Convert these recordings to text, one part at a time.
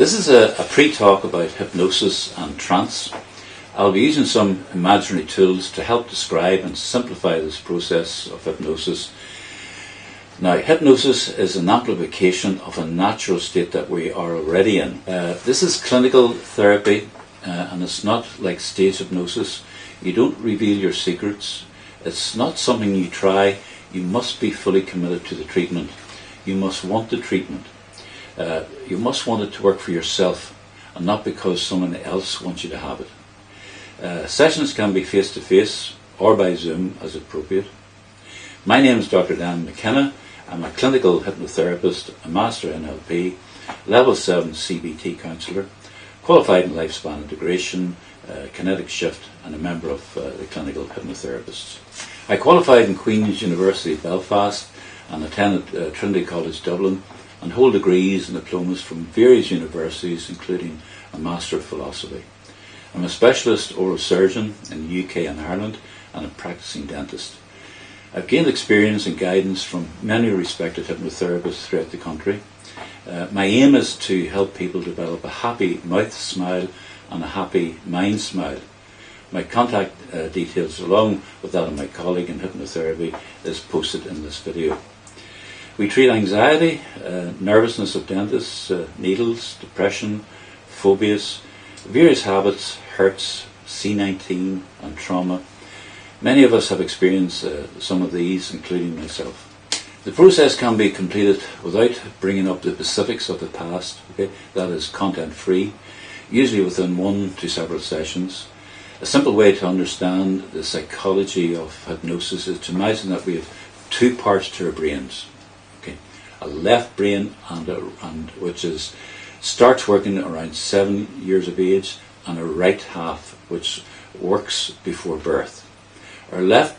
This is a pre-talk about hypnosis and trance. I'll be using some imaginary tools to help describe and simplify this process of hypnosis. Now, hypnosis is an amplification of a natural state that we are already in. This is clinical therapy, and it's not like stage hypnosis. You don't reveal your secrets. It's not something you try. You must be fully committed to the treatment. You must want the treatment. You must want it to work for yourself and not because someone else wants you to have it. Sessions can be face-to-face or by Zoom as appropriate. My name is Dr. Dan McKenna. I'm a clinical hypnotherapist, a master NLP, level 7 CBT counsellor, qualified in lifespan integration, kinetic shift, and a member of the clinical hypnotherapists. I qualified in Queen's University Belfast and attended Trinity College Dublin and hold degrees and diplomas from various universities, including a Master of Philosophy. I'm a specialist oral surgeon in the UK and Ireland and a practicing dentist. I've gained experience and guidance from many respected hypnotherapists throughout the country. My aim is to help people develop a happy mouth smile and a happy mind smile. My contact details, along with that of my colleague in hypnotherapy, is posted in this video. We treat anxiety, nervousness of dentists, needles, depression, phobias, various habits, hurts, C19 and trauma. Many of us have experienced some of these, including myself. The process can be completed without bringing up the specifics of the past, that is content free, usually within 1 to several sessions. A simple way to understand the psychology of hypnosis is to imagine that we have two parts to our brains. A left brain which starts working around 7 years of age, and a right half which works before birth. Our left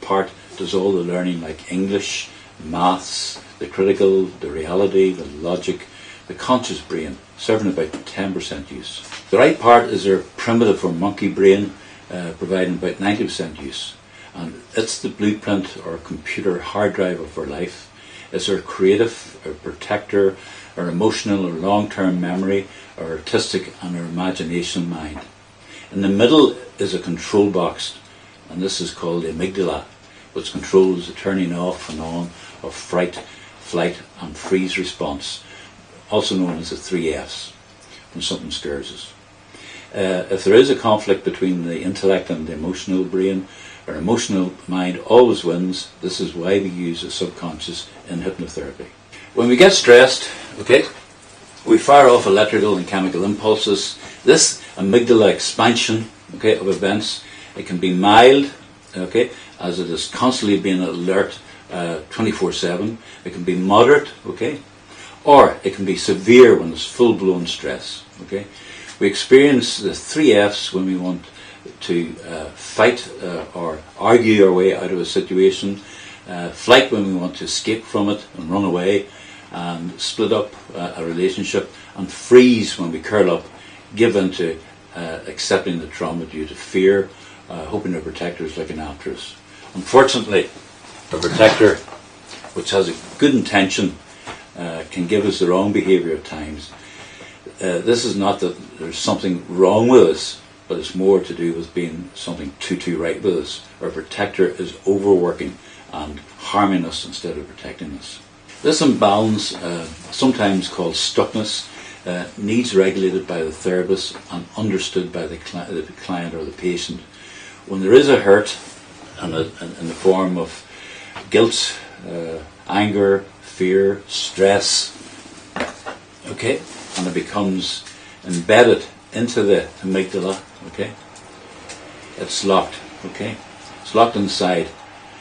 part does all the learning, like English, maths, the critical, the reality, the logic, the conscious brain, serving about 10% use. The right part is our primitive or monkey brain, providing about 90% use. And it's the blueprint or computer hard drive of our life. It's our creative, our protector, our emotional or long-term memory, our artistic and our imagination mind. In the middle is a control box, and this is called the amygdala, which controls the turning off and on of fright, flight and freeze response, also known as the 3 Fs, when something scares us. If there is a conflict between the intellect and the emotional brain, our emotional mind always wins. This is why we use the subconscious in hypnotherapy. When we get stressed, we fire off electrical and chemical impulses. This amygdala expansion, of events, it can be mild, as it is constantly being alert 24/7. It can be moderate, or it can be severe when it's full-blown stress. We experience the 3 Fs when we want to fight or argue our way out of a situation, flight when we want to escape from it and run away and split up a relationship, and freeze when we curl up, give in to accepting the trauma due to fear, hoping our protector is looking after us. Unfortunately, a protector which has a good intention can give us the wrong behaviour at times. This is not that there's something wrong with us, but it's more to do with being something too right with us. Our protector is overworking and harming us instead of protecting us. This imbalance, sometimes called stuckness, needs regulated by the therapist and understood by the client or the patient. When there is a hurt in the form of guilt, anger, fear, stress, and it becomes embedded into the amygdala, it's locked, it's locked inside.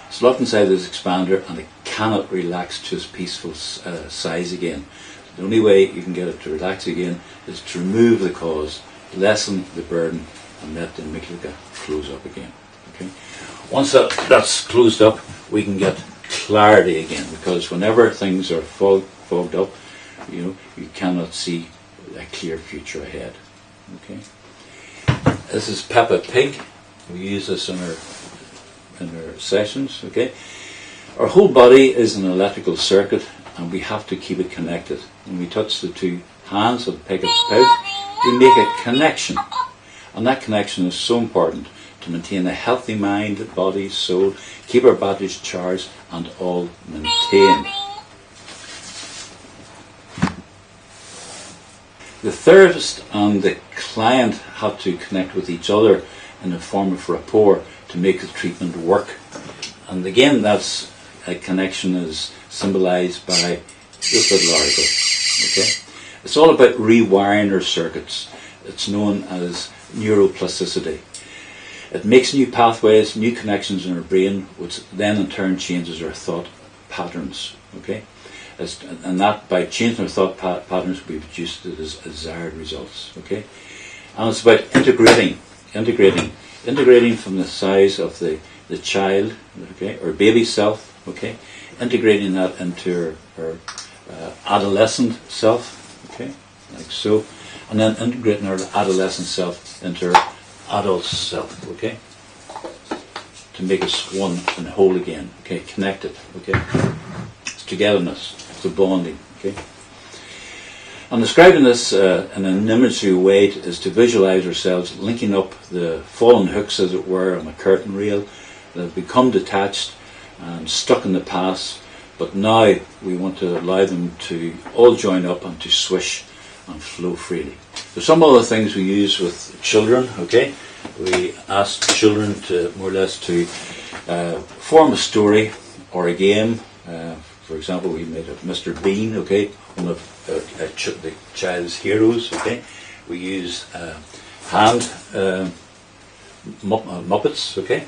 It's locked inside this expander, and it cannot relax to its peaceful size again. The only way you can get it to relax again is to remove the cause, lessen the burden, and let the amygdala close up again. Once that's closed up, we can get clarity again, because whenever things are fogged up, you cannot see a clear future ahead. This is Peppa Pig. We use this in our sessions. Our whole body is an electrical circuit, and we have to keep it connected. When we touch the two hands of the pig at the pouch, we make a connection. And that connection is so important to maintain a healthy mind, body, soul, keep our batteries charged, and all maintained. The therapist and the client have to connect with each other in a form of rapport to make the treatment work. And again, that's a connection is symbolised by this little article. Okay? It's all about rewiring our circuits. It's known as neuroplasticity. It makes new pathways, new connections in our brain, which then in turn changes our thought patterns. Okay? And that, by changing our thought patterns, we produce the desired results. Okay? And it's about integrating from the size of the child, okay, or baby self, okay, integrating that into our adolescent self, okay, like so, and then integrating our adolescent self into our adult self, okay, to make us one and whole again, okay, connected, okay. It's togetherness, it's a bonding, okay. And describing this in an imagery way is to visualize ourselves linking up the fallen hooks, as it were, on a curtain rail that have become detached and stuck in the past, but now we want to allow them to all join up and to swish and flow freely. There's some other things we use with children, okay? We ask children to more or less to form a story or a game. For example, we made a Mr. Bean, okay, one of the child's heroes, okay. We use hand Muppets, okay.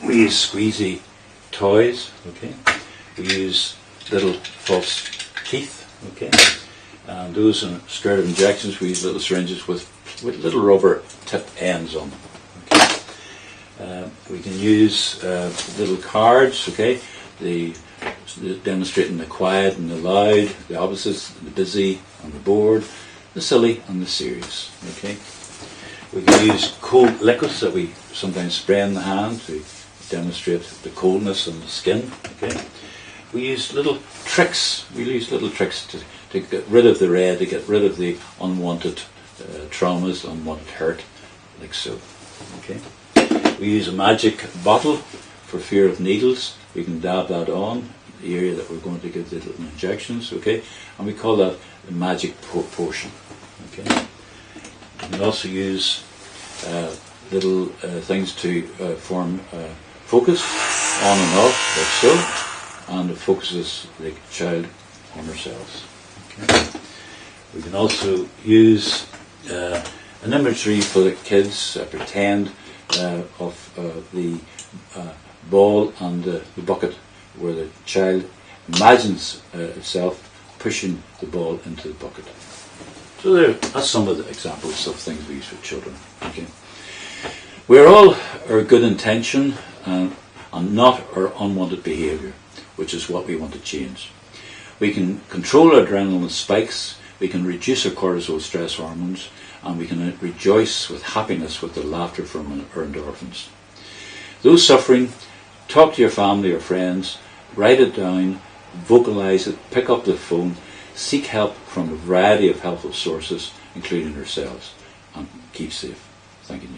We use squeezy toys, okay. We use little false teeth, okay. And those are scared of injections. We use little syringes with little rubber tip ends on them, okay. We can use little cards, okay. Demonstrating the quiet and the loud, the opposites, the busy and the bored, the silly and the serious, okay. We can use cold liquids that we sometimes spray in the hand to demonstrate the coldness on the skin, okay. We use little tricks. We use little tricks to get rid of the red, to get rid of the unwanted traumas, unwanted hurt, like so, okay. We use a magic bottle for fear of needles. We can dab that on the area that we're going to give the little injections, okay, and we call that a magic potion, okay. We can also use little things to form focus on and off, like so, and it focuses the child on themselves. Okay. We can also use an imagery for the kids, pretend of the ball and the bucket, where the child imagines itself pushing the ball into the bucket. So that's some of the examples of things we use with children. Okay. We're all our good intention and not our unwanted behaviour, which is what we want to change. We can control our adrenaline spikes, we can reduce our cortisol stress hormones, and we can rejoice with happiness with the laughter from our endorphins. Those suffering, talk to your family or friends, write it down, vocalise it, pick up the phone, seek help from a variety of helpful sources, including yourselves, and keep safe. Thank you.